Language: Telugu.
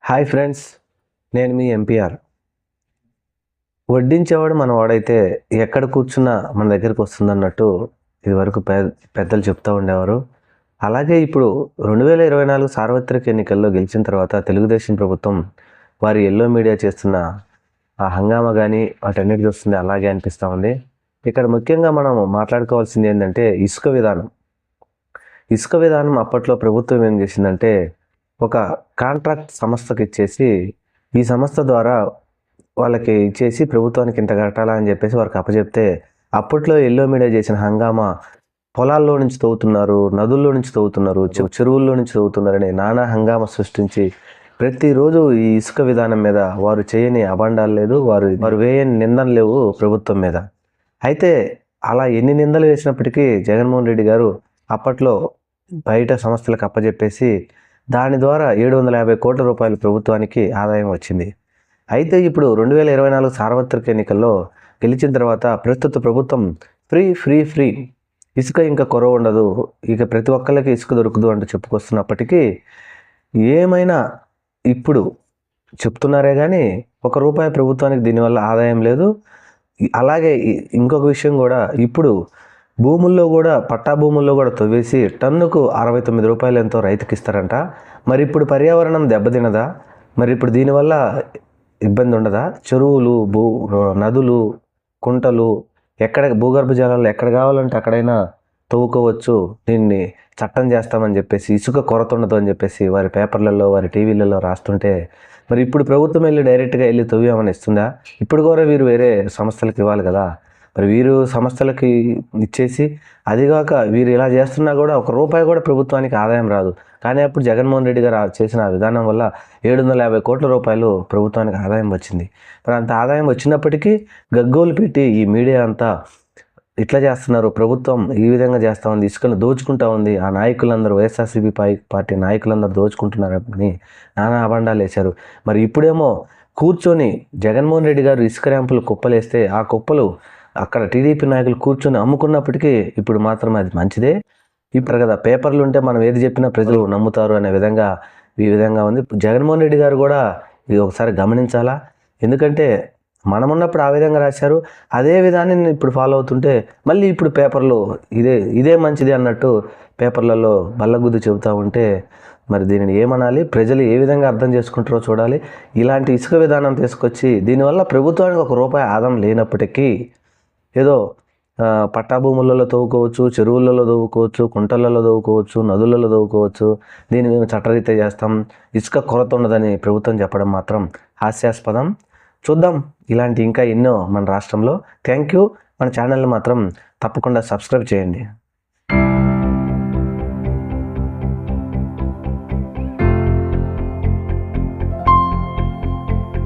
హాయ్ ఫ్రెండ్స్, నేను మీ ఎంపీఆర్. వడ్డించేవాడు మన వాడైతే ఎక్కడ కూర్చున్నా మన దగ్గరికి వస్తుందన్నట్టు ఇదివరకు పెద్దలు చెప్తూ ఉండేవారు. అలాగే ఇప్పుడు 2024 సార్వత్రిక ఎన్నికల్లో గెలిచిన తర్వాత తెలుగుదేశం ప్రభుత్వం వారి ఎల్లో మీడియా చేస్తున్న ఆ హంగామా కానీ వాటన్నిటి చూస్తుంది అలాగే అనిపిస్తూ ఉంది. ఇక్కడ ముఖ్యంగా మనం మాట్లాడుకోవాల్సింది ఏంటంటే ఇసుక విధానం. ఇసుక విధానం అప్పట్లో ప్రభుత్వం ఏం చేసిందంటే ఒక కాంట్రాక్ట్ సంస్థకి ఇచ్చేసి ఈ సంస్థ ద్వారా వాళ్ళకి ఇచ్చేసి ప్రభుత్వానికి ఇంత కట్టాలా అని చెప్పేసి వారికి అప్పచెప్తే అప్పట్లో ఎల్లో మీడియా చేసిన హంగామా పొలాల్లో నుంచి తవ్వుతున్నారు, నదుల్లో నుంచి తవ్వుతున్నారు, చెరువుల్లో నుంచి తవ్వుతున్నారని నానా హంగామా సృష్టించి ప్రతిరోజు ఈ ఇసుక విధానం మీద వారు చేయని అభండాలు లేదు, వారు వేయని నిందలు లేవు ప్రభుత్వం మీద. అయితే అలా ఎన్ని నిందలు వేసినప్పటికీ జగన్మోహన్ రెడ్డి గారు అప్పట్లో బయట సంస్థలకు అప్పచెప్పేసి దాని ద్వారా 750 కోట్ల రూపాయలు ప్రభుత్వానికి ఆదాయం వచ్చింది. అయితే ఇప్పుడు 2024 సార్వత్రిక ఎన్నికల్లో గెలిచిన తర్వాత ప్రస్తుత ప్రభుత్వం ఫ్రీ ఇసుక ఇంకా కొరవ ఉండదు, ఇక ప్రతి ఒక్కరికి ఇసుక దొరకదు అంటూ చెప్పుకొస్తున్నప్పటికీ ఏమైనా ఇప్పుడు చెప్తున్నారే కానీ ₹1 ప్రభుత్వానికి దీనివల్ల ఆదాయం లేదు. అలాగే ఇంకొక విషయం కూడా, ఇప్పుడు భూముల్లో కూడా పట్టా భూముల్లో కూడా తవ్వేసి టన్నుకు ₹69 ఎంతో రైతుకి ఇస్తారంట. మరి ఇప్పుడు పర్యావరణం దెబ్బతినదా? మరి ఇప్పుడు దీనివల్ల ఇబ్బంది ఉండదా? చెరువులు, నదులు, కుంటలు ఎక్కడ భూగర్భ జలాలు ఎక్కడ కావాలంటే అక్కడైనా తవ్వుకోవచ్చు, దీన్ని చట్టం చేస్తామని చెప్పేసి ఇసుక కొరత ఉండదు అని చెప్పేసి వారి పేపర్లలో వారి టీవీలలో రాస్తుంటే మరి ఇప్పుడు ప్రభుత్వం వెళ్ళి డైరెక్ట్గా వెళ్ళి తవ్వామని ఇస్తుందా? ఇప్పుడు కూడా వీరు వేరే సంస్థలకు ఇవ్వాలి కదా. మరి వీరు సంస్థలకి ఇచ్చేసి అదిగాక వీరు ఇలా చేస్తున్నా కూడా ₹1 కూడా ప్రభుత్వానికి ఆదాయం రాదు. కానీ అప్పుడు జగన్మోహన్ రెడ్డి గారు చేసిన విధానం వల్ల 750 కోట్ల రూపాయలు ప్రభుత్వానికి ఆదాయం వచ్చింది. మరి అంత ఆదాయం వచ్చినప్పటికీ గగ్గోలు పెట్టి ఈ మీడియా అంతా ఇట్లా చేస్తున్నారు, ప్రభుత్వం ఈ విధంగా చేస్తూ ఉంది, ఇసుకను దోచుకుంటా ఉంది, ఆ నాయకులందరూ వైఎస్ఆర్సీపీ పార్టీ నాయకులందరూ దోచుకుంటున్నారని నానా అభండాలు వేశారు. మరి ఇప్పుడేమో కూర్చొని జగన్మోహన్ రెడ్డి గారు ఇసుక ర్యాంపులు కుప్పలేస్తే ఆ కుప్పలు అక్కడ టీడీపీ నాయకులు కూర్చొని అమ్ముకున్నప్పటికీ ఇప్పుడు మాత్రం అది మంచిదే. ఇప్పుడు కదా పేపర్లు ఉంటే మనం ఏది చెప్పినా ప్రజలు నమ్ముతారు అనే విధంగా ఈ విధంగా ఉంది. జగన్మోహన్ రెడ్డి గారు కూడా ఇది ఒకసారి గమనించాలా. ఎందుకంటే మనమున్నప్పుడు ఆ విధంగా రాశారు, అదే విధాన్ని ఇప్పుడు ఫాలో అవుతుంటే మళ్ళీ ఇప్పుడు పేపర్లు ఇదే మంచిది అన్నట్టు పేపర్లలో బల్లగుద్దు చెబుతూ ఉంటే మరి దీనిని ఏమనాలి, ప్రజలు ఏ విధంగా అర్థం చేసుకుంటారో చూడాలి. ఇలాంటి ఇసుక విధానం తీసుకొచ్చి దీనివల్ల ప్రభుత్వానికి ₹1 ఆదాయం లేనప్పటికీ ఏదో పట్టా భూములలో తవ్వుకోవచ్చు, చెరువులలో తవ్వుకోవచ్చు, కుంటలలో తవ్వుకోవచ్చు, నదులలో తవ్వుకోవచ్చు, దీన్ని మేము చట్టరీత్యా చేస్తాం, ఇసుక కొరత ఉండదని ప్రభుత్వం చెప్పడం మాత్రం హాస్యాస్పదం. చూద్దాం ఇలాంటి ఇంకా ఎన్నో మన రాష్ట్రంలో. Thank you. మన ఛానల్ని మాత్రం తప్పకుండా సబ్స్క్రైబ్ చేయండి.